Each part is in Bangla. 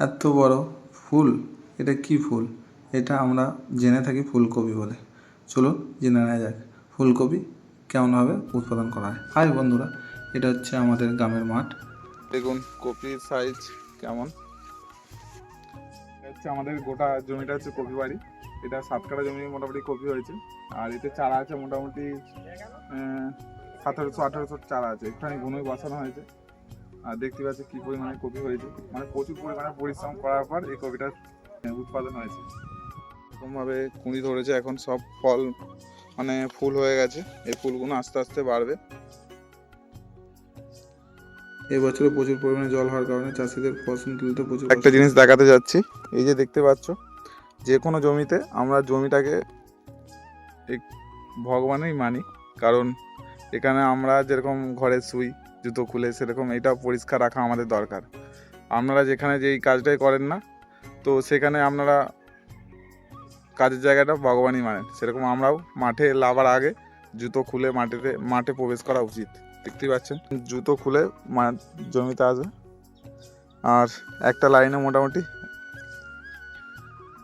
এত বড় ফুল, এটা কি ফুল? এটা আমরা জেনে থাকি ফুলকপি বলে। চলো জেনে নেওয়া যাক ফুলকপি কেমনভাবে উৎপাদন করা হয়। হাই বন্ধুরা, এটা হচ্ছে আমাদের গ্রামের মাঠ। দেখুন কপির সাইজ কেমন। হচ্ছে আমাদের গোটা জমিটা হচ্ছে কপি বাড়ি। এটা 7 কাঠা জমি মোটামুটি কপি হয়েছে। আর এতে চারা আছে মোটামুটি 1700-1800 চারা আছে। এখানে গুনোয় বসানো হয়েছে। আর দেখতে পাচ্ছি কি পরিমাণে কপি হয়েছে, মানে প্রচুর পরিমাণে পরিশ্রম করার পর এই কপিটা উৎপাদন হয়েছে। এরকমভাবে কুঁড়ি ধরেছে, এখন সব ফল মানে ফুল হয়ে গেছে। এই ফুলগুলো আস্তে আস্তে বাড়বে। এবছরে প্রচুর পরিমাণে জল হওয়ার কারণে চাষিদের ফসল তুলতে প্রচুর একটা জিনিস দেখাতে যাচ্ছি। এই যে দেখতে পাচ্ছ, যে কোনো জমিতে আমরা জমিটাকে ভগবানই মানি, কারণ এখানে আমরা যেরকম ঘরে শুই জুতো খুলে, সেরকম এটা পরিষ্কার রাখা আমাদের দরকার। আপনারা যেখানে যেই কাজটাই করেন না, তো সেখানে আপনারা কাজের জায়গাটা ভগবানই মানেন, সেরকম আমরাও মাঠে লাগার আগে জুতো খুলে মাঠে প্রবেশ করা উচিত। দেখতে পাচ্ছেন জুতো খুলে জমিতে আসবে। আর একটা লাইনে মোটামুটি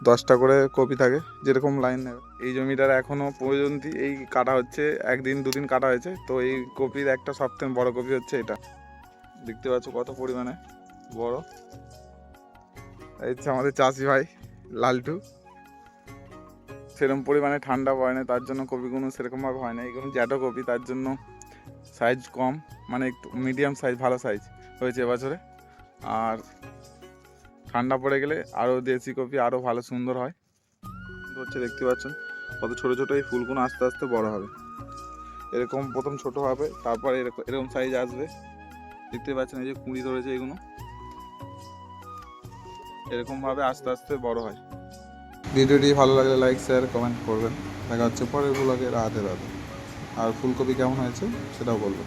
10টা করে কপি থাকে, যেরকম লাইন নেবে। এই জমিটার এখনও পর্যন্ত এই কাটা হচ্ছে, 1-2 দিন কাটা হয়েছে। তো এই কপির একটা সবথেকে বড় কপি হচ্ছে এটা। দেখতে পাচ্ছ কত পরিমাণে বড়। এই হচ্ছে আমাদের চাষি ভাই লালটু। সেরকম পরিমাণে ঠান্ডা পড়ে না, তার জন্য কপিগুলো সেরকমভাবে হয় না। এইগুলো জ্যাটো কপি, তার জন্য সাইজ কম, মানে একটু মিডিয়াম সাইজ, ভালো সাইজ হয়েছে এবছরে। আর ঠান্ডা পড়ে গেলে আরও দেশি কপি আরও ভালো সুন্দর হয় হচ্ছে। দেখতে পাচ্ছেন কত ছোটো ছোটো এই ফুলগুলো আস্তে আস্তে বড় হবে। এরকম প্রথম ছোট হবে, তারপর এরকম সাইজ আসবে। দেখতে পাচ্ছেন এই যে কুঁড়ি ধরেছে, এগুলো এরকমভাবে আস্তে আস্তে বড় হয়। ভিডিওটি ভালো লাগলে লাইক, শেয়ার, কমেন্ট করবেন। দেখা হচ্ছে পরের ব্লগে। রাধে রাধে। আর ফুলকপি কেমন হয়েছে সেটাও বলবেন।